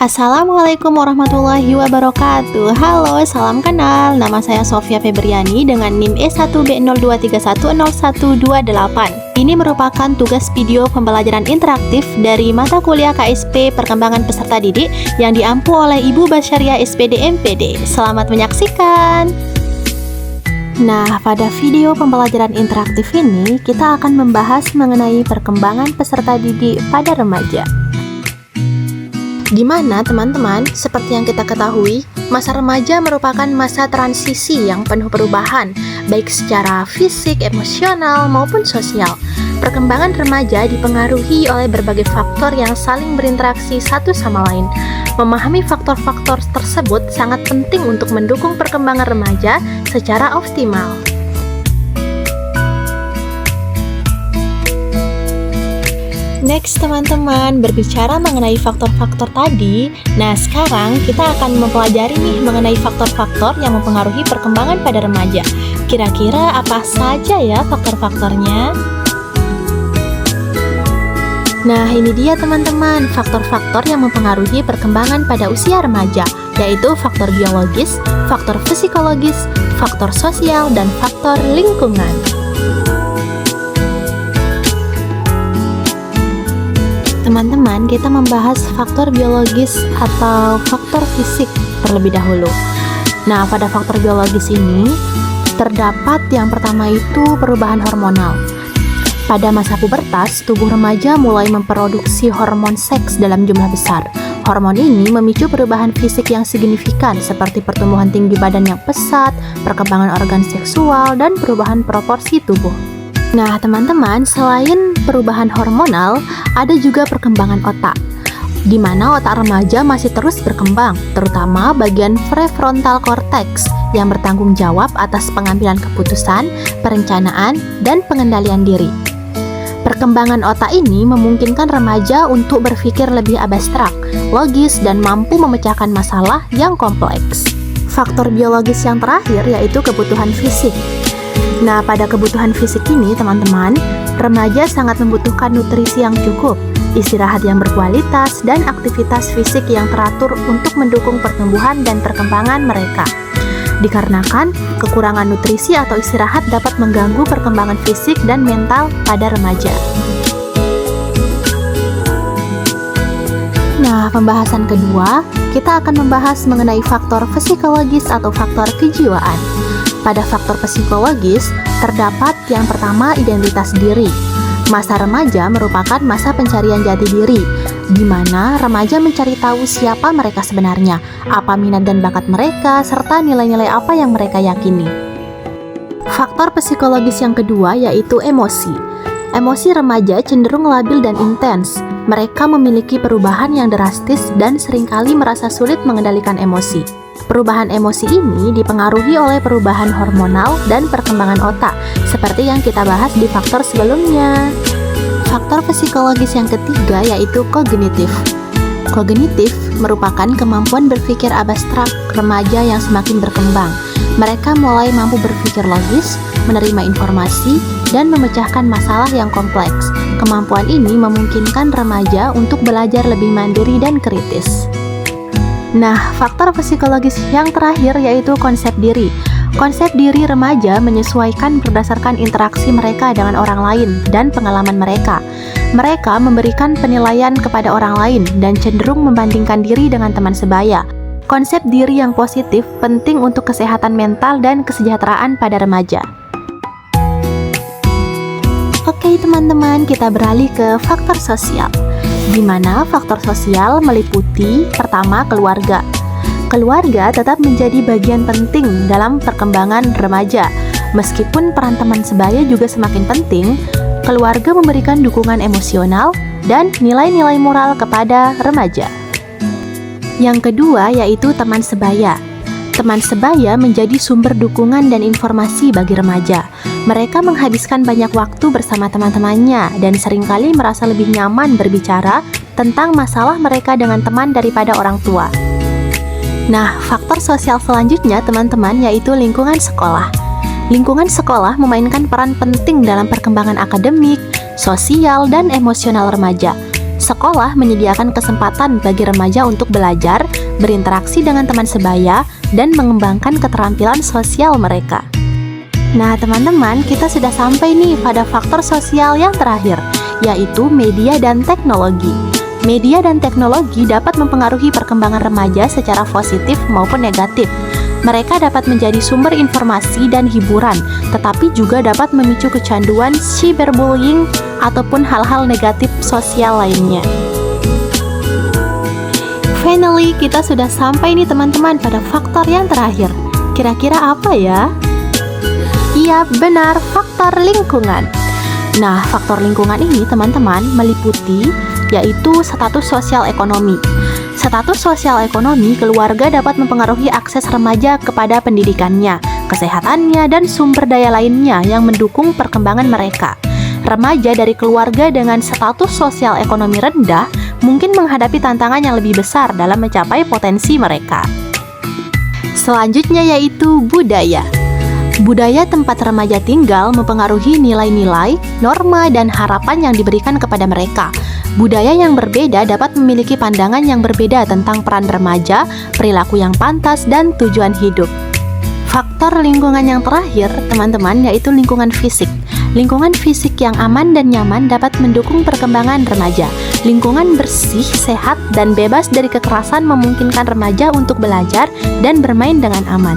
Assalamualaikum warahmatullahi wabarakatuh. Halo, salam kenal. Nama saya Sofia Febriani dengan NIM E1B02310128. Ini merupakan tugas video pembelajaran interaktif dari mata kuliah KSP Perkembangan Peserta Didik yang diampu oleh Ibu Basyariah SPD MPD. Selamat menyaksikan. Nah, pada video pembelajaran interaktif ini kita akan membahas mengenai perkembangan peserta didik pada remaja. Gimana teman-teman? Seperti yang kita ketahui, masa remaja merupakan masa transisi yang penuh perubahan, baik secara fisik, emosional, maupun sosial. Perkembangan remaja dipengaruhi oleh berbagai faktor yang saling berinteraksi satu sama lain. Memahami faktor-faktor tersebut sangat penting untuk mendukung perkembangan remaja secara optimal. Next teman-teman, berbicara mengenai faktor-faktor tadi. Nah, sekarang kita akan mempelajari nih mengenai faktor-faktor yang mempengaruhi perkembangan pada remaja. Kira-kira apa saja ya faktor-faktornya? Nah, ini dia teman-teman, faktor-faktor yang mempengaruhi perkembangan pada usia remaja, yaitu faktor biologis, faktor psikologis, faktor sosial, dan faktor lingkungan. Teman-teman, kita membahas faktor biologis atau faktor fisik terlebih dahulu. Nah, pada faktor biologis ini terdapat yang pertama itu perubahan hormonal. Pada masa pubertas, tubuh remaja mulai memproduksi hormon seks dalam jumlah besar. Hormon ini memicu perubahan fisik yang signifikan seperti pertumbuhan tinggi badan yang pesat, perkembangan organ seksual, dan perubahan proporsi tubuh. Nah, teman-teman, selain perubahan hormonal, ada juga perkembangan otak, di mana otak remaja masih terus berkembang, terutama bagian prefrontal cortex yang bertanggung jawab atas pengambilan keputusan, perencanaan, dan pengendalian diri. Perkembangan otak ini memungkinkan remaja untuk berpikir lebih abstrak, logis, dan mampu memecahkan masalah yang kompleks. Faktor biologis yang terakhir yaitu kebutuhan fisik. Nah, pada kebutuhan fisik ini, teman-teman, remaja sangat membutuhkan nutrisi yang cukup, istirahat yang berkualitas, dan aktivitas fisik yang teratur untuk mendukung pertumbuhan dan perkembangan mereka. Dikarenakan, kekurangan nutrisi atau istirahat dapat mengganggu perkembangan fisik dan mental pada remaja. Nah, pembahasan kedua, kita akan membahas mengenai faktor psikologis atau faktor kejiwaan. Pada faktor psikologis, terdapat yang pertama identitas diri. Masa remaja merupakan masa pencarian jati diri, di mana remaja mencari tahu siapa mereka sebenarnya, apa minat dan bakat mereka, serta nilai-nilai apa yang mereka yakini. Faktor psikologis yang kedua yaitu emosi. Emosi remaja cenderung labil dan intens. Mereka memiliki perubahan yang drastis dan seringkali merasa sulit mengendalikan emosi. Perubahan emosi ini dipengaruhi oleh perubahan hormonal dan perkembangan otak, seperti yang kita bahas di faktor sebelumnya. Faktor psikologis yang ketiga yaitu kognitif. Kognitif merupakan kemampuan berpikir abstrak remaja yang semakin berkembang. Mereka mulai mampu berpikir logis, menerima informasi, dan memecahkan masalah yang kompleks. Kemampuan ini memungkinkan remaja untuk belajar lebih mandiri dan kritis. Nah, faktor psikologis yang terakhir yaitu konsep diri. Konsep diri remaja menyesuaikan berdasarkan interaksi mereka dengan orang lain dan pengalaman mereka. Mereka memberikan penilaian kepada orang lain dan cenderung membandingkan diri dengan teman sebaya. Konsep diri yang positif penting untuk kesehatan mental dan kesejahteraan pada remaja. Oke teman-teman, kita beralih ke faktor sosial, di mana faktor sosial meliputi pertama keluarga. Keluarga tetap menjadi bagian penting dalam perkembangan remaja. Meskipun peran teman sebaya juga semakin penting, keluarga memberikan dukungan emosional dan nilai-nilai moral kepada remaja. Yang kedua yaitu teman sebaya. Teman sebaya menjadi sumber dukungan dan informasi bagi remaja. Mereka menghabiskan banyak waktu bersama teman-temannya dan seringkali merasa lebih nyaman berbicara tentang masalah mereka dengan teman daripada orang tua. Nah, faktor sosial selanjutnya teman-teman yaitu lingkungan sekolah. Lingkungan sekolah memainkan peran penting dalam perkembangan akademik, sosial, dan emosional remaja. Sekolah menyediakan kesempatan bagi remaja untuk belajar, berinteraksi dengan teman sebaya, dan mengembangkan keterampilan sosial mereka. Nah, teman-teman, kita sudah sampai nih pada faktor sosial yang terakhir, yaitu media dan teknologi. Media dan teknologi dapat mempengaruhi perkembangan remaja secara positif maupun negatif. Mereka dapat menjadi sumber informasi dan hiburan, tetapi juga dapat memicu kecanduan, cyberbullying, ataupun hal-hal negatif sosial lainnya. Finally, kita sudah sampai nih teman-teman pada faktor yang terakhir. Kira-kira apa ya? Iya, benar, faktor lingkungan. Nah, faktor lingkungan ini teman-teman meliputi yaitu status sosial ekonomi. Status sosial ekonomi keluarga dapat mempengaruhi akses remaja kepada pendidikannya, kesehatannya, dan sumber daya lainnya yang mendukung perkembangan mereka. Remaja dari keluarga dengan status sosial ekonomi rendah mungkin menghadapi tantangan yang lebih besar dalam mencapai potensi mereka. Selanjutnya yaitu budaya. Budaya tempat remaja tinggal mempengaruhi nilai-nilai, norma, dan harapan yang diberikan kepada mereka. Budaya yang berbeda dapat memiliki pandangan yang berbeda tentang peran remaja, perilaku yang pantas, dan tujuan hidup. Faktor lingkungan yang terakhir, teman-teman, yaitu lingkungan fisik. Lingkungan fisik yang aman dan nyaman dapat mendukung perkembangan remaja. Lingkungan bersih, sehat, dan bebas dari kekerasan memungkinkan remaja untuk belajar dan bermain dengan aman.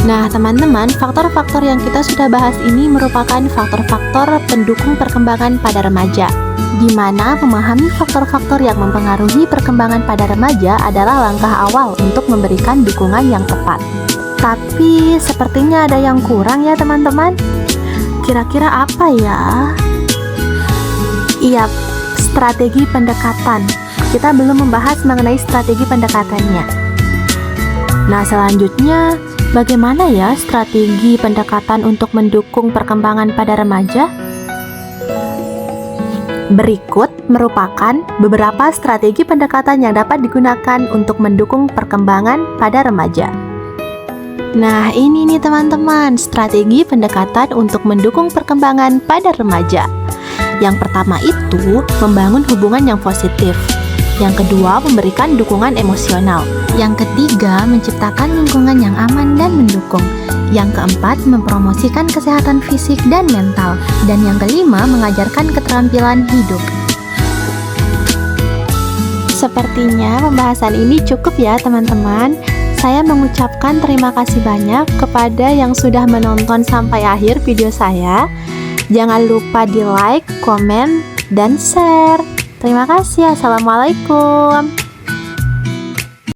Nah, teman-teman, faktor-faktor yang kita sudah bahas ini merupakan faktor-faktor pendukung perkembangan pada remaja, di mana memahami faktor-faktor yang mempengaruhi perkembangan pada remaja adalah langkah awal untuk memberikan dukungan yang tepat. Tapi, sepertinya ada yang kurang ya, teman-teman. Kira-kira apa ya? Iya, strategi pendekatan. Kita belum membahas mengenai strategi pendekatannya. Nah, selanjutnya, bagaimana ya strategi pendekatan untuk mendukung perkembangan pada remaja? Berikut merupakan beberapa strategi pendekatan yang dapat digunakan untuk mendukung perkembangan pada remaja. Nah, ini nih teman-teman, strategi pendekatan untuk mendukung perkembangan pada remaja. Yang pertama itu, membangun hubungan yang positif. Yang kedua, memberikan dukungan emosional. Yang ketiga, menciptakan lingkungan yang aman dan mendukung. Yang keempat, mempromosikan kesehatan fisik dan mental. Dan yang kelima, mengajarkan keterampilan hidup. Sepertinya pembahasan ini cukup ya teman-teman. Saya mengucapkan terima kasih banyak kepada yang sudah menonton sampai akhir video saya. Jangan lupa di like, komen, dan share. Terima kasih. Assalamualaikum.